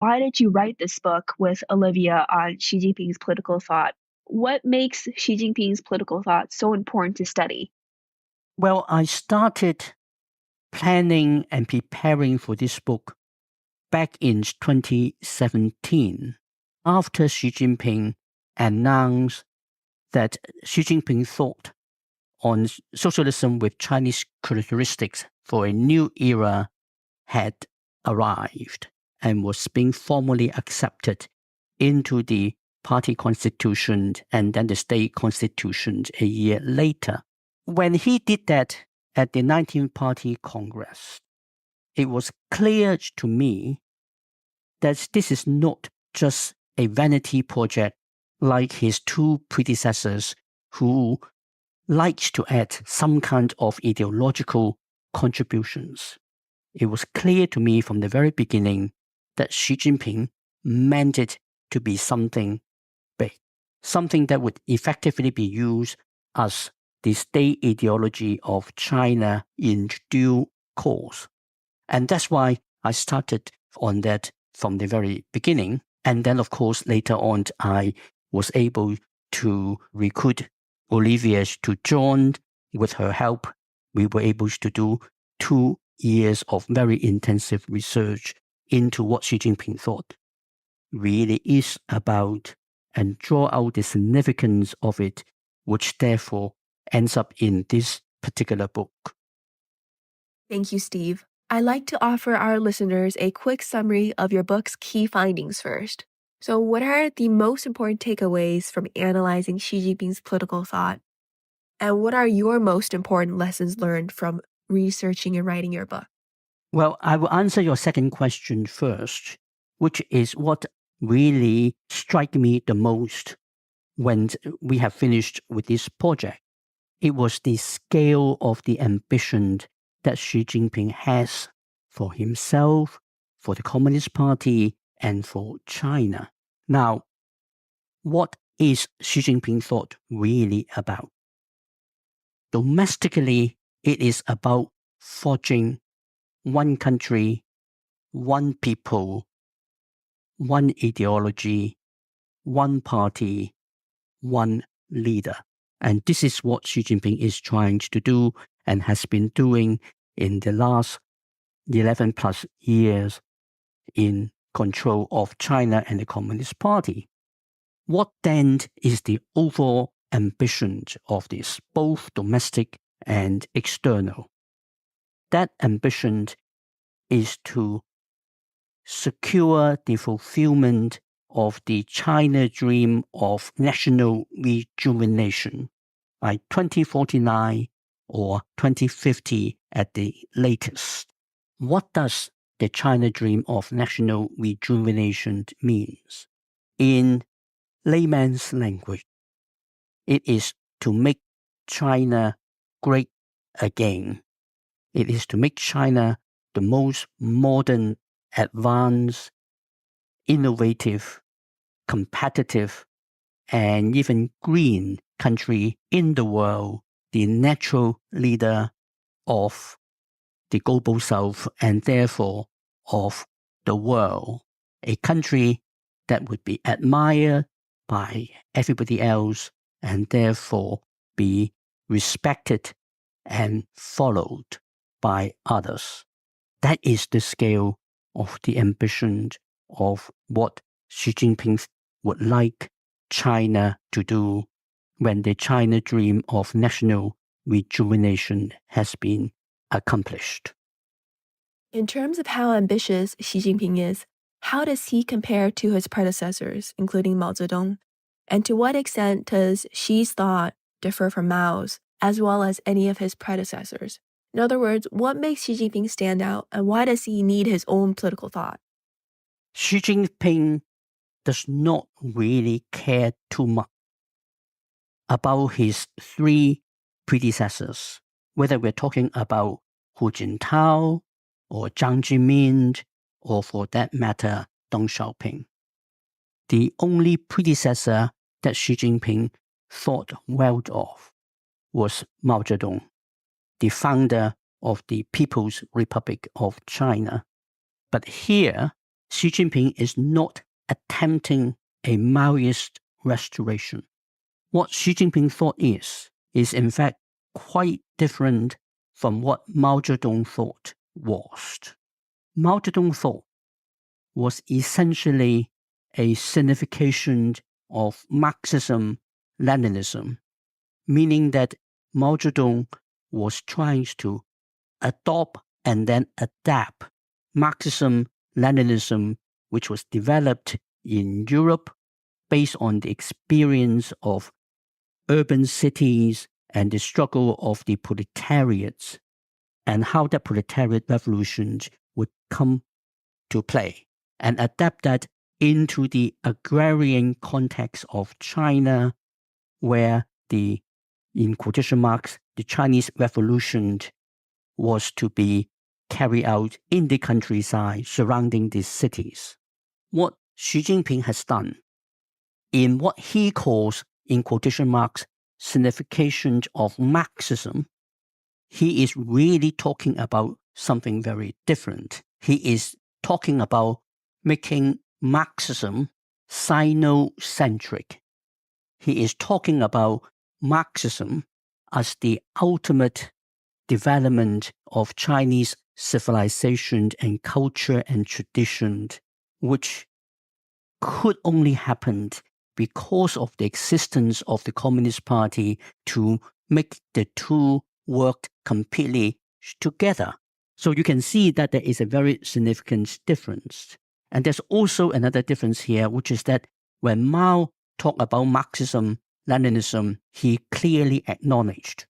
Why did you write this book with Olivia on Xi Jinping's political thought? What makes Xi Jinping's political thought so important to study? Well, I started planning and preparing for this book back in 2017 after Xi Jinping announced that Xi Jinping thought on socialism with Chinese characteristics for a new era had arrived and was being formally accepted into the party constitution and then the state constitution a year later. When he did that at the 19th Party Congress, it was clear to me that this is not just a vanity project like his two predecessors who liked to add some kind of ideological contributions. It was clear to me from the very beginning that Xi Jinping meant it to be something big, something that would effectively be used as the state ideology of China in due course. And that's why I started on that from the very beginning. And then, of course, later on, I was able to recruit Olivia to join. With her help, we were able to do 2 years of very intensive research into what Xi Jinping thought really is about and draw out the significance of it, which therefore ends up in this particular book. Thank you, Steve. I'd like to offer our listeners a quick summary of your book's key findings first. So what are the most important takeaways from analyzing Xi Jinping's political thought? And what are your most important lessons learned from researching and writing your book? Well, I will answer your second question first, which is what really struck me the most when we have finished with this project. It was the scale of the ambition that Xi Jinping has for himself, for the Communist Party, and for China. Now, what is Xi Jinping thought really about? Domestically, it is about forging one country, one people, one ideology, one party, one leader. And this is what Xi Jinping is trying to do and has been doing in the last 11 plus years in control of China and the Communist Party. What then is the overall ambition of this, both domestic and external? That ambition is to secure the fulfillment of the China dream of national rejuvenation by 2049 or 2050 at the latest. What does the China dream of national rejuvenation means? In layman's language, it is to make China great again. It is to make China the most modern, advanced, innovative, competitive, and even green country in the world, the natural leader of the global south and therefore of the world, a country that would be admired by everybody else and therefore be respected and followed by others. That is the scale of the ambition of what Xi Jinping would like China to do when the China dream of national rejuvenation has been accomplished. In terms of how ambitious Xi Jinping is, how does he compare to his predecessors, including Mao Zedong? And to what extent does Xi's thought differ from Mao's, as well as any of his predecessors? In other words, what makes Xi Jinping stand out, and why does he need his own political thought? Xi Jinping does not really care too much about his three predecessors, whether we're talking about Hu Jintao or Jiang Zemin, or for that matter, Deng Xiaoping. The only predecessor that Xi Jinping thought well of was Mao Zedong, the founder of the People's Republic of China. But here, Xi Jinping is not attempting a Maoist restoration. What Xi Jinping thought is in fact quite different from what Mao Zedong thought was. Mao Zedong thought was essentially a signification of Marxism-Leninism, meaning that Mao Zedong was trying to adopt and then adapt Marxism-Leninism, which was developed in Europe based on the experience of urban cities and the struggle of the proletariats, and how that proletariat revolution would come to play, and adapt that into the agrarian context of China, where in quotation marks, the Chinese Revolution was to be carried out in the countryside surrounding these cities. What Xi Jinping has done in what he calls, in quotation marks, signification of Marxism, he is really talking about something very different. He is talking about making Marxism Sino-centric. He is talking about Marxism as the ultimate development of Chinese civilization and culture and tradition, which could only happen because of the existence of the Communist Party to make the two work completely together. So you can see that there is a very significant difference. And there's also another difference here, which is that when Mao talked about Marxism-Leninism, he clearly acknowledged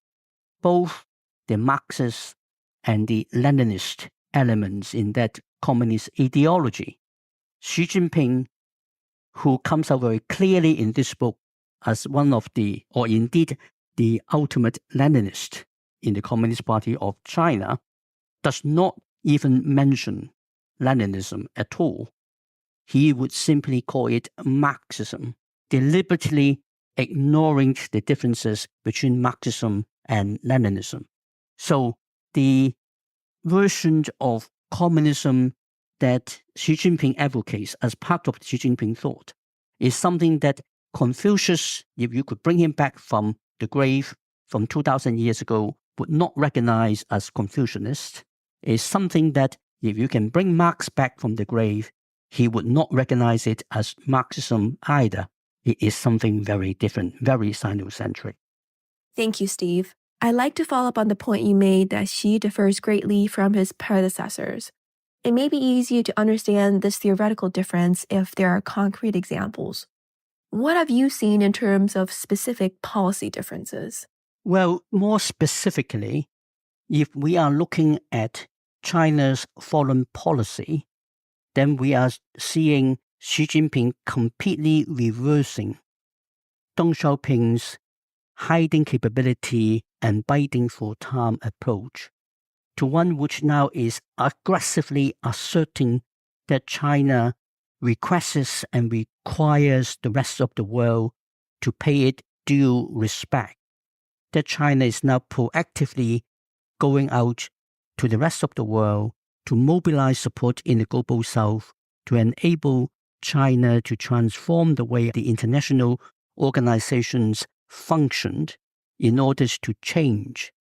both the Marxist and the Leninist elements in that communist ideology. Xi Jinping, who comes out very clearly in this book as one of the, or indeed the ultimate Leninist in the Communist Party of China, does not even mention Leninism at all. He would simply call it Marxism, deliberately ignoring the differences between Marxism and Leninism. So the version of communism that Xi Jinping advocates as part of Xi Jinping thought is something that Confucius, if you could bring him back from the grave from 2,000 years ago, would not recognize as Confucianist, is something that if you can bring Marx back from the grave, he would not recognize it as Marxism either. It is something very different, very Sino-centric. Thank you, Steve. I'd like to follow up on the point you made that Xi differs greatly from his predecessors. It may be easier to understand this theoretical difference if there are concrete examples. What have you seen in terms of specific policy differences? Well, more specifically, if we are looking at China's foreign policy, then we are seeing Xi Jinping completely reversing Deng Xiaoping's hiding capability and biting for time approach to one which now is aggressively asserting that China requests and requires the rest of the world to pay it due respect, that China is now proactively going out to the rest of the world to mobilize support in the global south to enable China to transform the way the international organizations functioned in order to change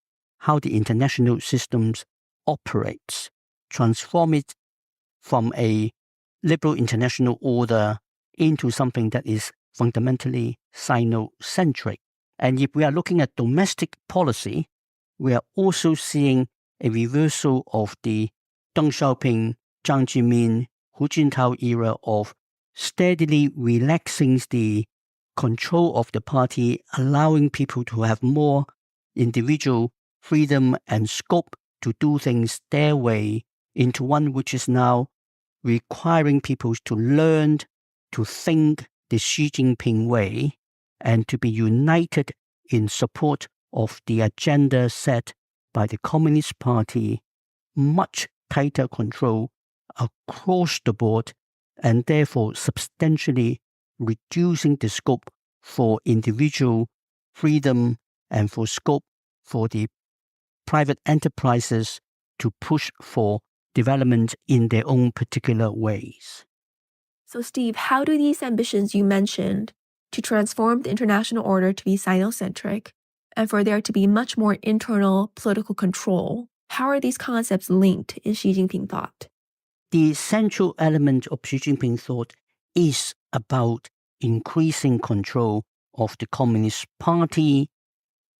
how the international systems operates, transform it from a liberal international order into something that is fundamentally Sino-centric. And if we are looking at domestic policy, we are also seeing a reversal of the Deng Xiaoping, Jiang Zemin, Hu Jintao era of steadily relaxing the control of the party, allowing people to have more individual freedom and scope to do things their way, into one which is now requiring people to learn to think the Xi Jinping way and to be united in support of the agenda set by the Communist Party, much tighter control across the board, and therefore substantially reducing the scope for individual freedom and for scope for the private enterprises to push for development in their own particular ways. So, Steve, how do these ambitions you mentioned to transform the international order to be Sinocentric and for there to be much more internal political control, how are these concepts linked in Xi Jinping thought? The central element of Xi Jinping thought is about increasing control of the Communist Party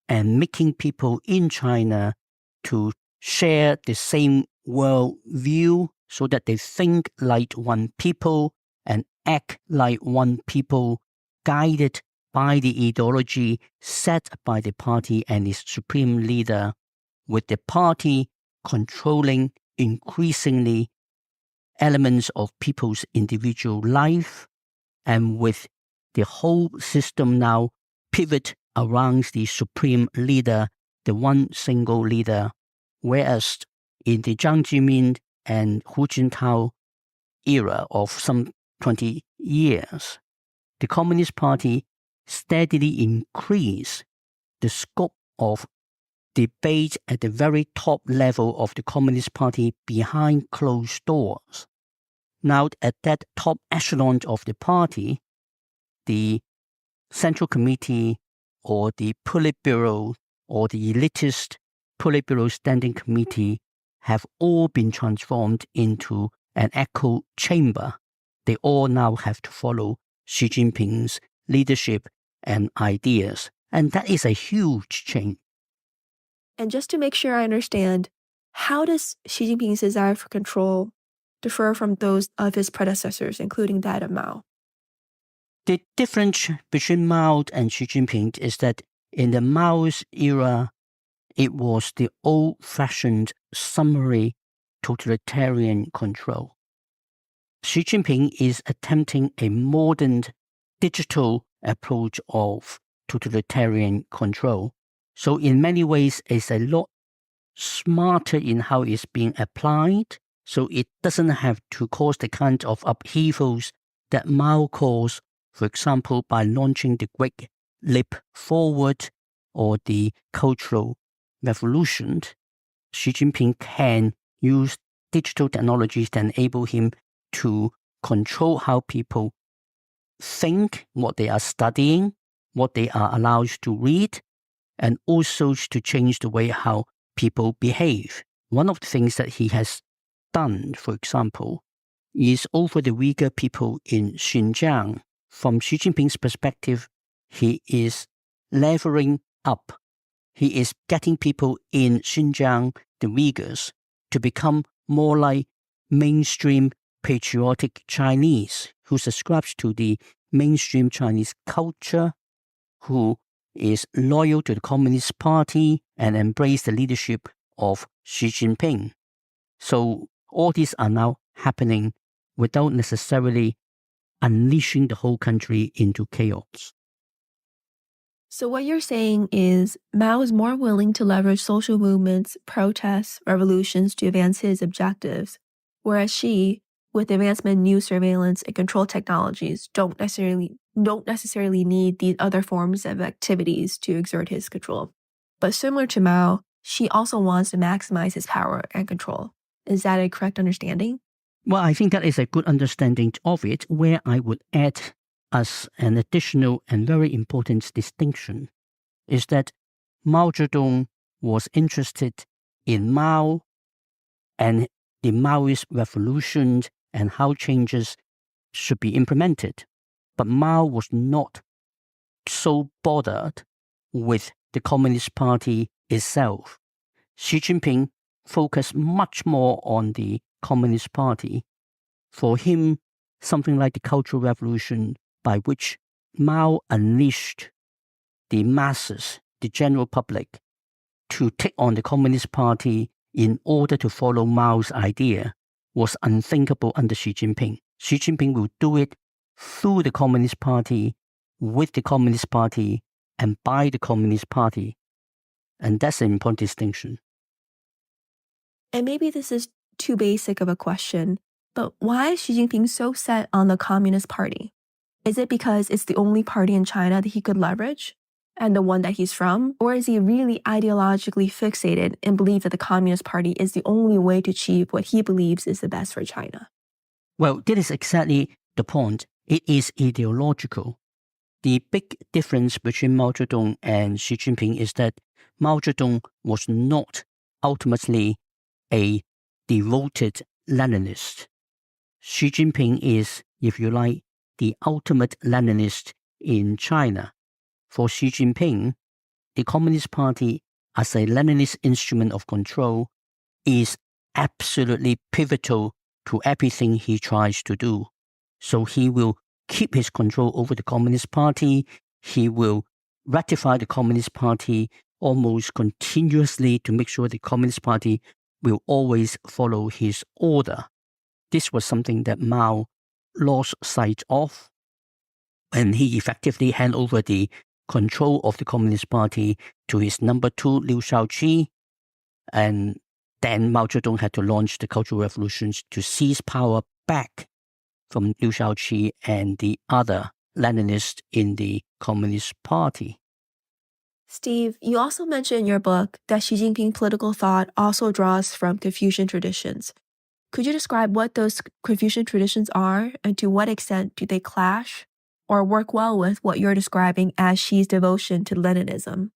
and making people in China to share the same world view so that they think like one people and act like one people, guided by the ideology set by the party and its supreme leader, with the party controlling increasingly elements of people's individual life, and with the whole system now pivot around the supreme leader, the one single leader, whereas in the Jiang Zemin and Hu Jintao era of some 20 years, the Communist Party steadily increased the scope of debate at the very top level of the Communist Party behind closed doors. Now, at that top echelon of the party, the Central Committee or the Politburo or the elitist Politburo Standing Committee have all been transformed into an echo chamber. They all now have to follow Xi Jinping's leadership and ideas. And that is a huge change. And just to make sure I understand, how does Xi Jinping's desire for control differ from those of his predecessors, including that of Mao? The difference between Mao and Xi Jinping is that in the Mao's era, it was the old-fashioned summary totalitarian control. Xi Jinping is attempting a modern digital approach of totalitarian control. So in many ways, it's a lot smarter in how it's being applied. So it doesn't have to cause the kind of upheavals that Mao caused, for example, by launching the Great Leap Forward or the Cultural Revolution. Xi Jinping can use digital technologies that enable him to control how people think, what they are studying, what they are allowed to read, and also to change the way how people behave. One of the things that he has done, for example, is over the Uyghur people in Xinjiang. From Xi Jinping's perspective, he is leveling up. He is getting people in Xinjiang, the Uyghurs, to become more like mainstream patriotic Chinese, who subscribes to the mainstream Chinese culture, who is loyal to the Communist Party and embrace the leadership of Xi Jinping. So all these are now happening without necessarily unleashing the whole country into chaos. So what you're saying is Mao is more willing to leverage social movements, protests, revolutions to advance his objectives, whereas Xi, with advancement in new surveillance and control technologies, don't necessarily need these other forms of activities to exert his control. But similar to Mao, Xi also wants to maximize his power and control. Is that a correct understanding? Well, I think that is a good understanding of it, where I would add as an additional and very important distinction is that Mao Zedong was interested in Mao and the Maoist revolution and how changes should be implemented. But Mao was not so bothered with the Communist Party itself. Xi Jinping focused much more on the Communist Party. For him, something like the Cultural Revolution, by which Mao unleashed the masses, the general public, to take on the Communist Party in order to follow Mao's idea, was unthinkable under Xi Jinping. Xi Jinping will do it through the Communist Party, with the Communist Party, and by the Communist Party. And that's an important distinction. And maybe this is too basic of a question, but why is Xi Jinping so set on the Communist Party? Is it because it's the only party in China that he could leverage and the one that he's from? Or is he really ideologically fixated and believes that the Communist Party is the only way to achieve what he believes is the best for China? Well, this is exactly the point, it is ideological. The big difference between Mao Zedong and Xi Jinping is that Mao Zedong was not ultimately a devoted Leninist. Xi Jinping is, if you like, the ultimate Leninist in China. For Xi Jinping, the Communist Party as a Leninist instrument of control is absolutely pivotal to everything he tries to do. So he will keep his control over the Communist Party. He will ratify the Communist Party almost continuously to make sure the Communist Party will always follow his order. This was something that Mao lost sight of, and he effectively handed over the control of the Communist Party to his number two, Liu Shaoqi, and then Mao Zedong had to launch the Cultural Revolutions to seize power back from Liu Shaoqi and the other Leninists in the Communist Party. Steve, you also mentioned in your book that Xi Jinping political thought also draws from Confucian traditions. Could you describe what those Confucian traditions are and to what extent do they clash or work well with what you're describing as Xi's devotion to Leninism?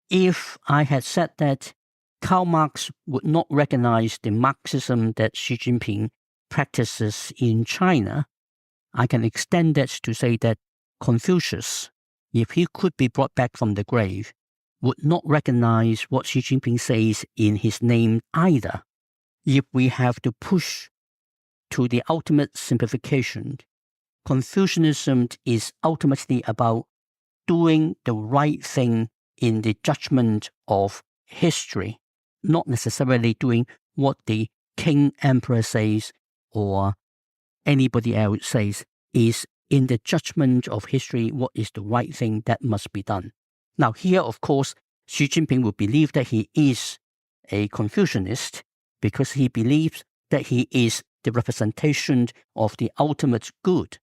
If I had said that Karl Marx would not recognize the Marxism that Xi Jinping practices in China, I can extend that to say that Confucius, if he could be brought back from the grave, would not recognize what Xi Jinping says in his name either. If we have to push to the ultimate simplification, Confucianism is ultimately about doing the right thing in the judgment of history, not necessarily doing what the king emperor says or anybody else says. Is in the judgment of history what is the right thing that must be done. Now here, of course, Xi Jinping would believe that he is a Confucianist because he believes that he is the representation of the ultimate good.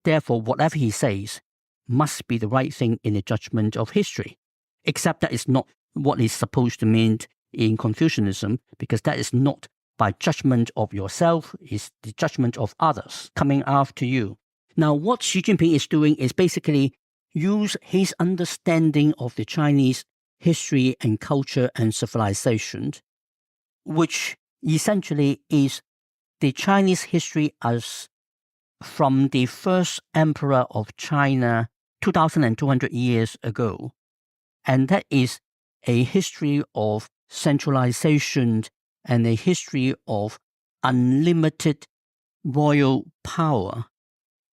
Therefore, whatever he says must be the right thing in the judgment of history. Except that is not what is supposed to mean in Confucianism, because that is not by judgment of yourself, it's the judgment of others coming after you. Now, what Xi Jinping is doing is basically use his understanding of the Chinese history and culture and civilization, which essentially is the Chinese history as from the first emperor of China 2,200 years ago. And that is a history of centralization and a history of unlimited royal power.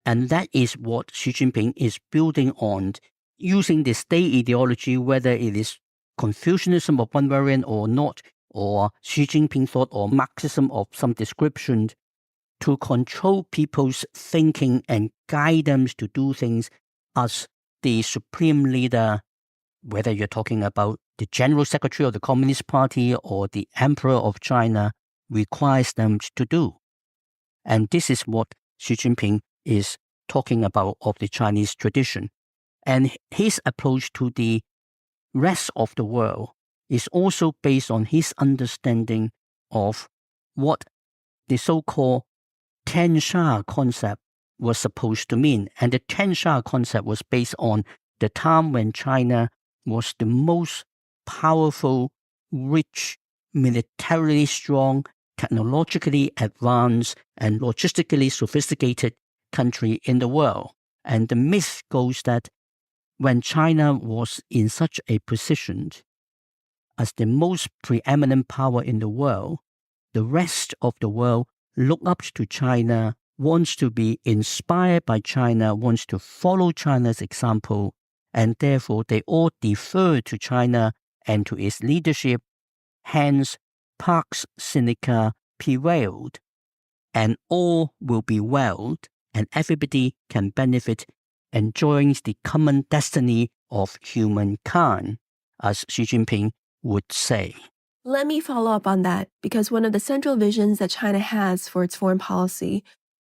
And that is what Xi Jinping is building on, using the state ideology, whether it is Confucianism of one variant or not, or Xi Jinping thought or Marxism of some description, to control people's thinking and guide them to do things as the supreme leader, whether you're talking about the General Secretary of the Communist Party or the Emperor of China, requires them to do. And this is what Xi Jinping is talking about of the Chinese tradition. And his approach to the rest of the world is also based on his understanding of what the so-called tianxia concept was supposed to mean. And the tianxia concept was based on the time when China was the most powerful, rich, militarily strong, technologically advanced, and logistically sophisticated country in the world. And the myth goes that when China was in such a position as the most preeminent power in the world, the rest of the world looked up to China, wants to be inspired by China, wants to follow China's example, and therefore they all defer to China and to its leadership. Hence, Pax Sinica prevailed, and all will be well, and everybody can benefit, enjoying the common destiny of humankind, as Xi Jinping would say. Let me follow up on that, because one of the central visions that China has for its foreign policy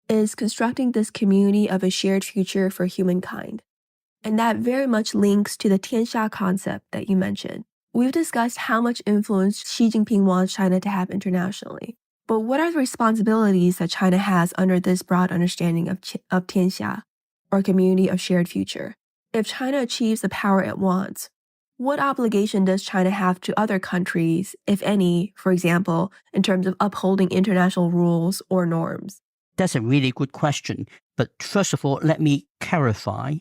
is constructing this community of a shared future for humankind. And that very much links to the tianxia concept that you mentioned. We've discussed how much influence Xi Jinping wants China to have internationally. But what are the responsibilities that China has under this broad understanding of tianxia, or community of shared future? If China achieves the power it wants, what obligation does China have to other countries, if any, for example, in terms of upholding international rules or norms? That's a really good question. But first of all, let me clarify.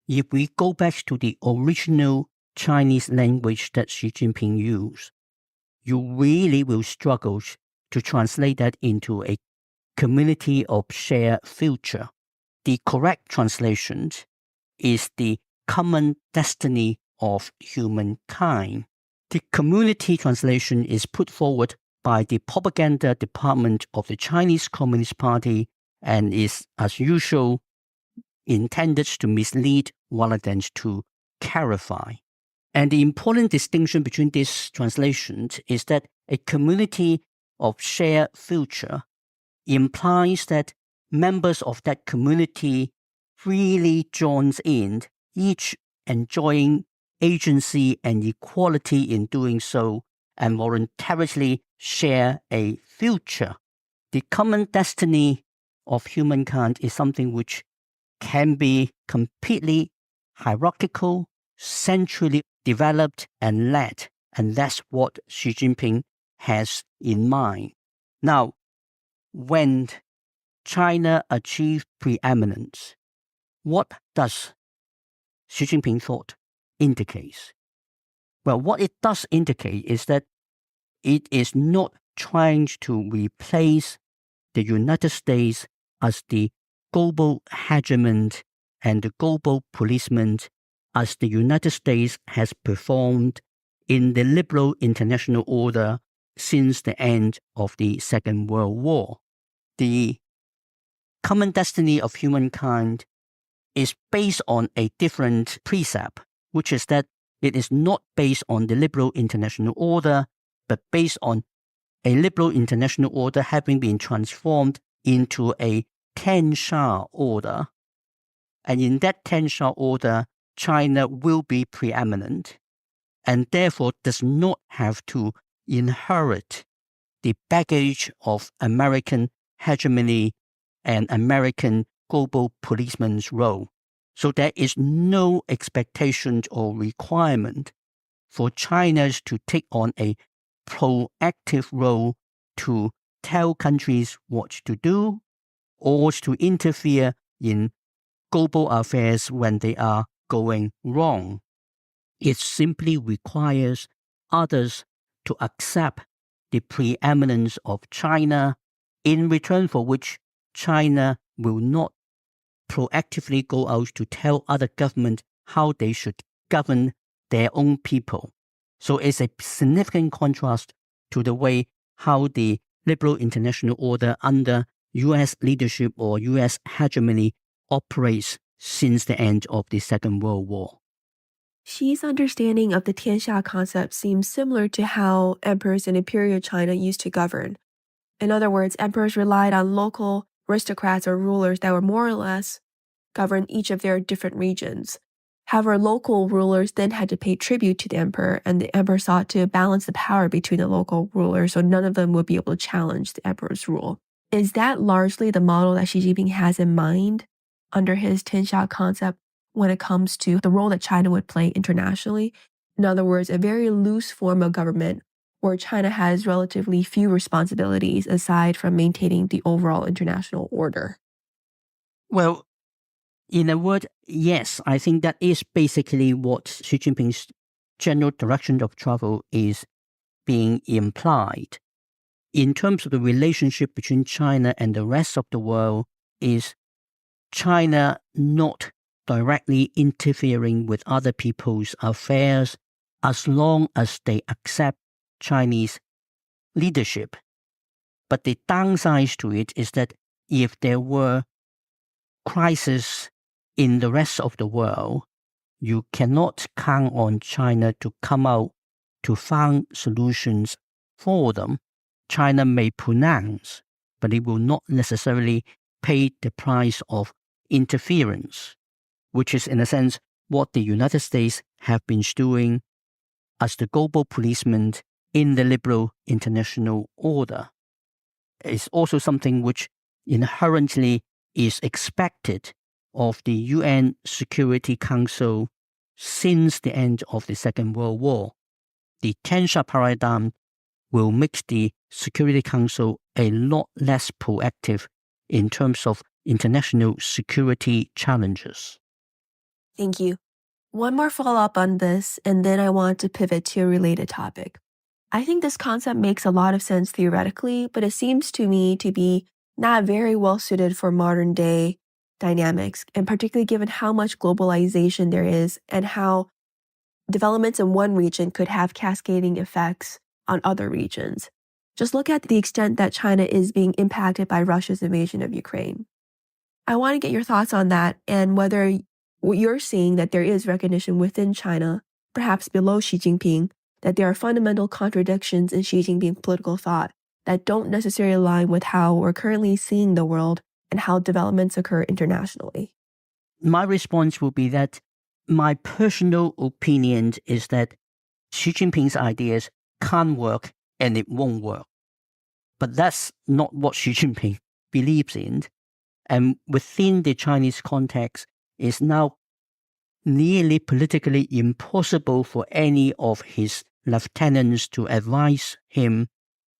If we go back to the original Chinese language that Xi Jinping used, you really will struggle to translate that into a community of shared future. The correct translation is the common destiny of humankind. The community translation is put forward by the propaganda department of the Chinese Communist Party and is, as usual, intended to mislead rather than to clarify. And the important distinction between these translations is that a community of shared future implies that members of that community freely joins in, each enjoying agency and equality in doing so, and voluntarily share a future. The common destiny of humankind is something which can be completely hierarchical, centrally developed and led, and that's what Xi Jinping has in mind. Now, when China achieved preeminence, what does Xi Jinping thought indicates? Well, what it does indicate is that it is not trying to replace the United States as the global hegemon and the global policeman as the United States has performed in the liberal international order since the end of the Second World War. The common destiny of humankind is based on a different precept, which is that it is not based on the liberal international order, but based on a liberal international order having been transformed into a tianxia order. And in that tianxia order, China will be preeminent and therefore does not have to inherit the baggage of American hegemony and American global policeman's role. So there is no expectation or requirement for China to take on a proactive role to tell countries what to do or to interfere in global affairs when they are going wrong. It simply requires others to accept the preeminence of China, in return for which China will not proactively go out to tell other governments how they should govern their own people. So it's a significant contrast to the way how the liberal international order under U.S. leadership or U.S. hegemony operates since the end of the Second World War. Xi's understanding of the tianxia concept seems similar to how emperors in imperial China used to govern. In other words, emperors relied on local aristocrats or rulers that were more or less govern each of their different regions. However, local rulers then had to pay tribute to the emperor, and the emperor sought to balance the power between the local rulers so none of them would be able to challenge the emperor's rule. Is that largely the model that Xi Jinping has in mind under his tianxia concept when it comes to the role that China would play internationally? In other words, a very loose form of government where China has relatively few responsibilities aside from maintaining the overall international order. Well, in a word, yes, I think that is basically what Xi Jinping's general direction of travel is being implied. In terms of the relationship between China and the rest of the world, is China not directly interfering with other people's affairs as long as they accept Chinese leadership. But the downside to it is that if there were crises in the rest of the world, you cannot count on China to come out to find solutions for them. China may pronounce, but it will not necessarily pay the price of interference, which is in a sense what the United States have been doing as the global policeman in the liberal international order. is also something which inherently is expected of the UN Security Council since the end of the Second World War. The tianxia paradigm will make the Security Council a lot less proactive in terms of international security challenges. Thank you. One more follow-up on this, and then I want to pivot to a related topic. I think this concept makes a lot of sense theoretically, but it seems to me to be not very well suited for modern day dynamics, and particularly given how much globalization there is and how developments in one region could have cascading effects on other regions. Just look at the extent that China is being impacted by Russia's invasion of Ukraine. I want to get your thoughts on that and whether you're seeing that there is recognition within China, perhaps below Xi Jinping, that there are fundamental contradictions in Xi Jinping's political thought that don't necessarily align with how we're currently seeing the world and how developments occur internationally. My response will be that my personal opinion is that Xi Jinping's ideas can't work and it won't work. But that's not what Xi Jinping believes in. And within the Chinese context, it's now nearly politically impossible for any of his lieutenants to advise him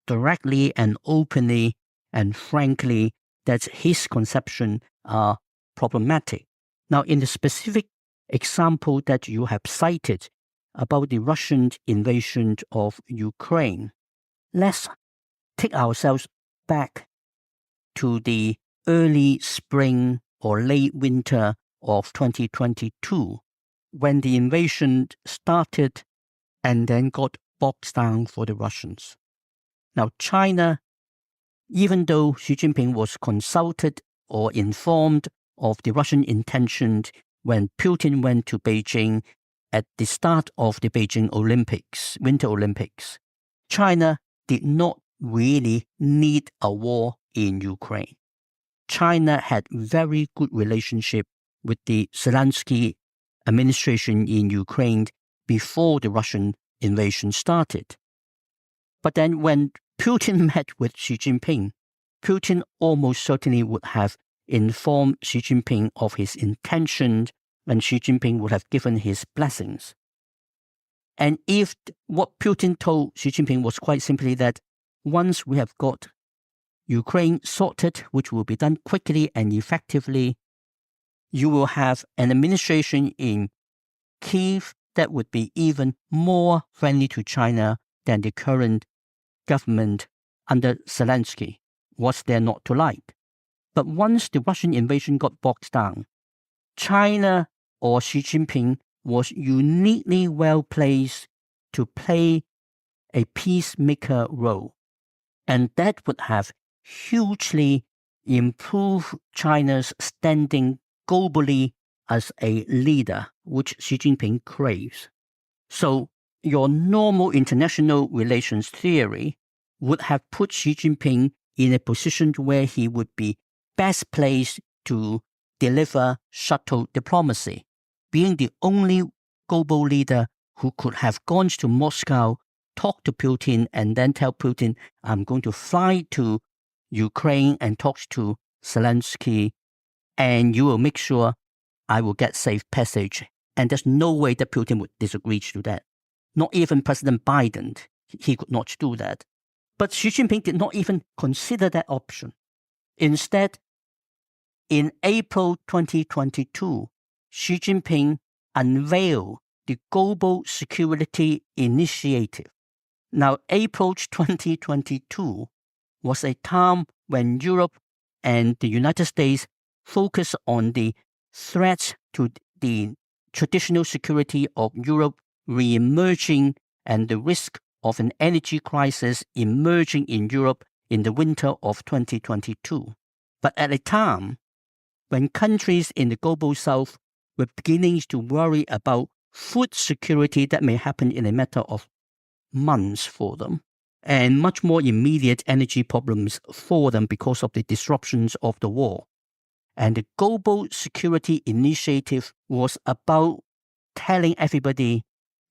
directly and openly and frankly that his conception are problematic. Now, in the specific example that you have cited about the Russian invasion of Ukraine, let's take ourselves back to the early spring or late winter of 2022, when the invasion started and then got bogged down for the Russians. Now, China, even though Xi Jinping was consulted or informed of the Russian intention when Putin went to Beijing at the start of the Beijing Olympics, Winter Olympics, China did not really need a war in Ukraine. China had very good relationship with the Zelensky administration in Ukraine before the Russian invasion started. But then when Putin met with Xi Jinping, Putin almost certainly would have informed Xi Jinping of his intention, and Xi Jinping would have given his blessings. And if what Putin told Xi Jinping was quite simply that once we have got Ukraine sorted, which will be done quickly and effectively, you will have an administration in Kyiv that would be even more friendly to China than the current government under Zelensky. What's there not to like? But once the Russian invasion got bogged down, China or Xi Jinping was uniquely well placed to play a peacemaker role. And that would have hugely improved China's standing globally as a leader, which Xi Jinping craves. So your normal international relations theory would have put Xi Jinping in a position where he would be best placed to deliver subtle diplomacy, being the only global leader who could have gone to Moscow, talk to Putin, and then tell Putin, I'm going to fly to Ukraine and talk to Zelensky, and you will make sure I will get safe passage. And there's no way that Putin would disagree to that. Not even President Biden, he could not do that. But Xi Jinping did not even consider that option. Instead, in April 2022, Xi Jinping unveiled the Global Security Initiative. Now, April 2022 was a time when Europe and the United States focused on the threats to the traditional security of Europe re-emerging and the risk of an energy crisis emerging in Europe in the winter of 2022. But at a time when countries in the global south were beginning to worry about food security that may happen in a matter of months for them, and much more immediate energy problems for them because of the disruptions of the war. And the Global Security Initiative was about telling everybody,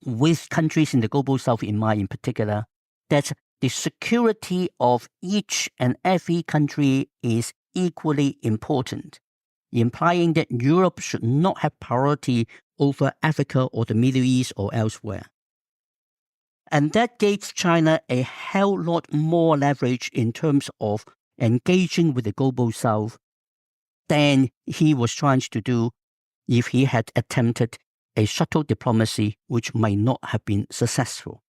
with countries in the global south in mind in particular, that the security of each and every country is equally important, implying that Europe should not have priority over Africa or the Middle East or elsewhere. And that gave China a hell lot more leverage in terms of engaging with the global south than he was trying to do if he had attempted a subtle diplomacy which might not have been successful.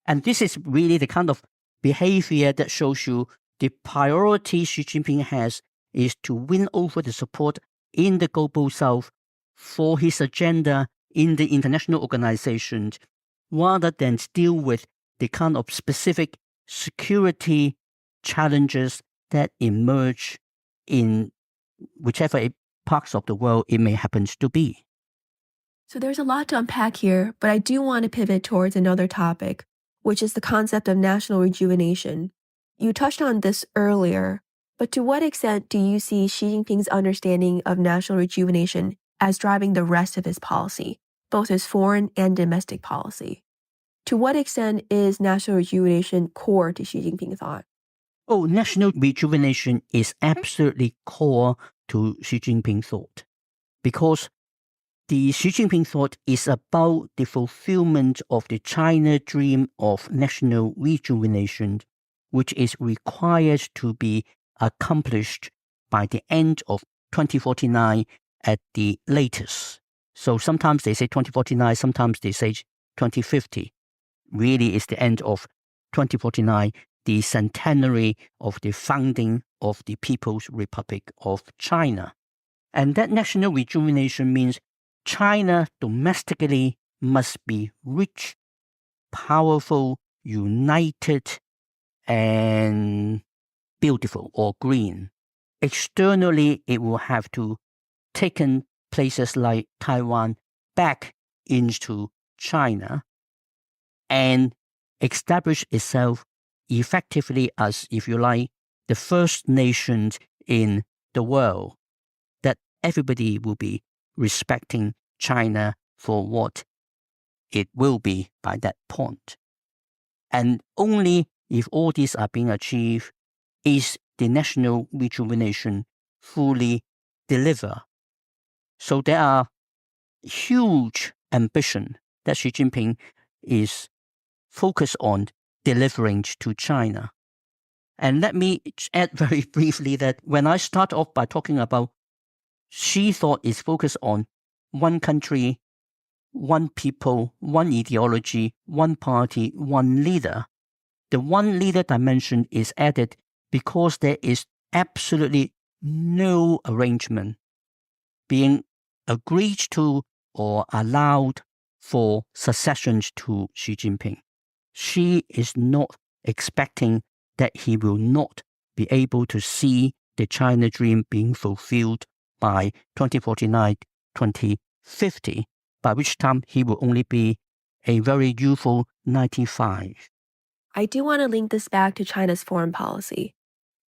And this is really the kind of behavior that shows you the priority Xi Jinping has is to win over the support in the global south for his agenda in the international organizations, rather than deal with the kind of specific security challenges that emerge in whichever parts of the world it may happen to be. So there's a lot to unpack here, but I do want to pivot towards another topic, which is the concept of national rejuvenation. You touched on this earlier, but to what extent do you see Xi Jinping's understanding of national rejuvenation as driving the rest of his policy, both his foreign and domestic policy? To what extent is national rejuvenation core to Xi Jinping thought? Oh, national rejuvenation is absolutely core to Xi Jinping thought, because the Xi Jinping thought is about the fulfillment of the China dream of national rejuvenation, which is required to be accomplished by the end of 2049 at the latest. So sometimes they say 2049, sometimes they say 2050. Really is the end of 2049, the centenary of the founding of the People's Republic of China. And that national rejuvenation means China domestically must be rich, powerful, united, and beautiful or green. Externally, it will have to take places like Taiwan back into China and establish itself effectively as, if you like, the first nation in the world, that everybody will be respecting China for what it will be by that point. And only if all these are being achieved is the national rejuvenation fully delivered. So there are huge ambition that Xi Jinping is focused on delivering to China. And let me add very briefly that when I start off by talking about Xi thought is focused on one country, one people, one ideology, one party, one leader, the one leader dimension is added because there is absolutely no arrangement being agreed to or allowed for successions to Xi Jinping. Xi is not expecting that he will not be able to see the China dream being fulfilled by 2049, 2050, by which time he will only be a very youthful 95. I do want to link this back to China's foreign policy.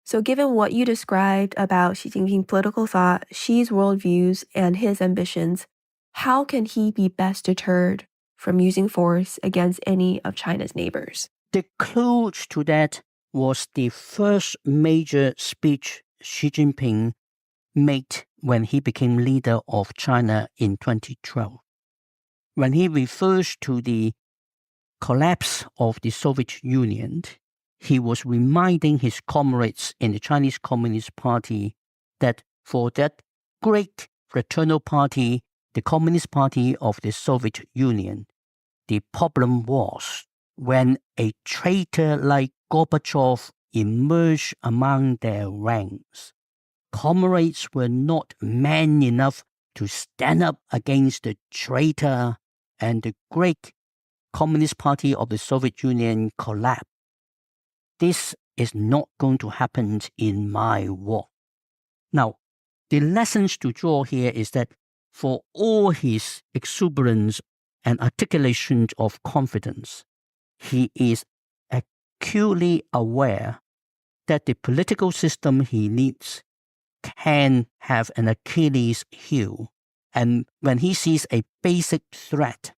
So given what you described about Xi Jinping's political thought, Xi's worldviews, and his ambitions, how can he be best deterred from using force against any of China's neighbors? The clue to that was the first major speech Xi Jinping made when he became leader of China in 2012. When he refers to the collapse of the Soviet Union, he was reminding his comrades in the Chinese Communist Party that for that great fraternal party, the Communist Party of the Soviet Union, the problem was when a traitor like Gorbachev emerged among their ranks. Comrades were not men enough to stand up against the traitor, and the great Communist Party of the Soviet Union collapsed. This is not going to happen in my war. Now, the lessons to draw here is that for all his exuberance and articulation of confidence, he is acutely aware that the political system he leads can have an Achilles heel. And when he sees a basic threat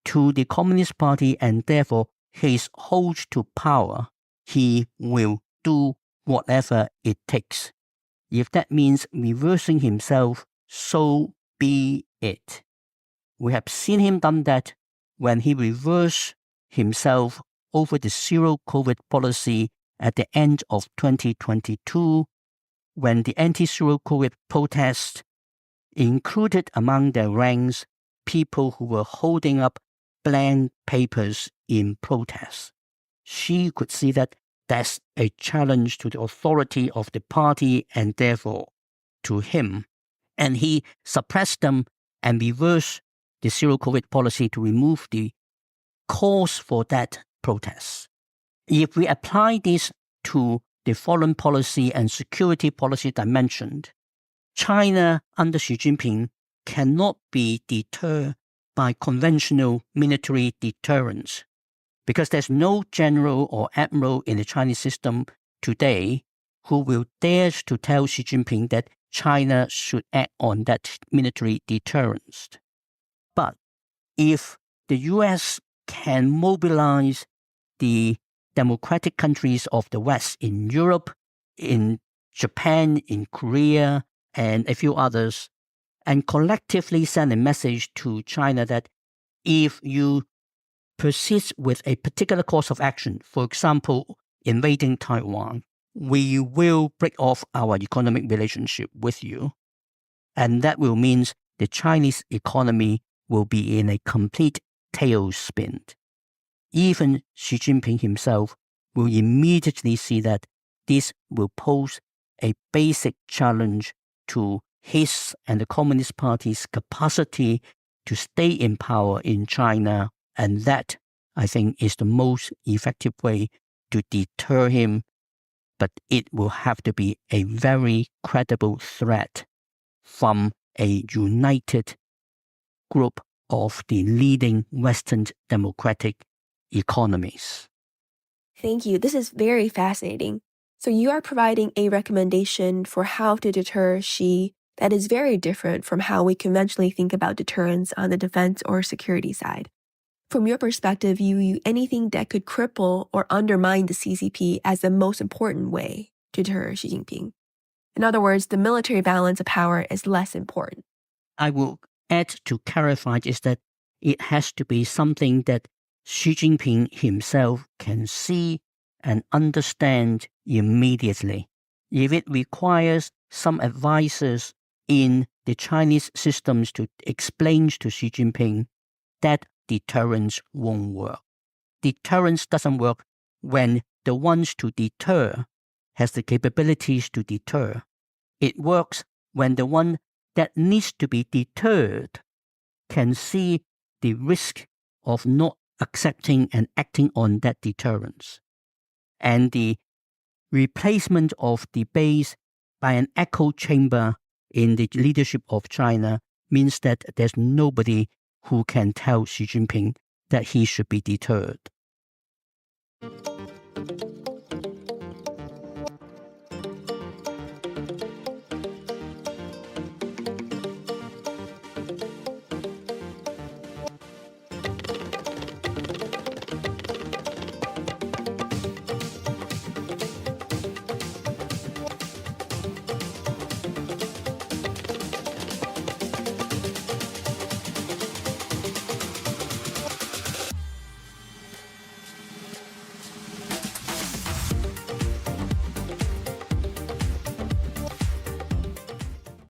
to the Communist Party and therefore his hold to power, he will do whatever it takes. If that means reversing himself, so be it. We have seen him done that when he reversed himself over the zero-COVID policy at the end of 2022, when the anti-zero COVID protests included among their ranks people who were holding up blank papers in protest. She could see that that's a challenge to the authority of the party and therefore to him. And he suppressed them and reversed the zero-COVID policy to remove the cause for that protest. If we apply this to the foreign policy and security policy dimension, China under Xi Jinping cannot be deterred by conventional military deterrence, because there's no general or admiral in the Chinese system today who will dare to tell Xi Jinping that China should act on that military deterrence. But if the US can mobilize the democratic countries of the West in Europe, in Japan, in Korea, and a few others, and collectively send a message to China that if you persist with a particular course of action, for example, invading Taiwan, we will break off our economic relationship with you. And that will mean the Chinese economy will be in a complete tailspin. Even Xi Jinping himself will immediately see that this will pose a basic challenge to his and the Communist Party's capacity to stay in power in China. And that, I think, is the most effective way to deter him. But it will have to be a very credible threat from a united group of the leading Western democratic economies. Thank you. This is very fascinating. So you are providing a recommendation for how to deter Xi that is very different from how we conventionally think about deterrence on the defense or security side. From your perspective, you view anything that could cripple or undermine the CCP as the most important way to deter Xi Jinping. In other words, the military balance of power is less important. I will add to clarify is that it has to be something that Xi Jinping himself can see and understand immediately. If it requires some advisors in the Chinese systems to explain to Xi Jinping, that deterrence won't work. Deterrence doesn't work when the ones to deter has the capabilities to deter. It works when the one that needs to be deterred can see the risk of not accepting and acting on that deterrence. And the replacement of the base by an echo chamber in the leadership of China means that there's nobody who can tell Xi Jinping that he should be deterred.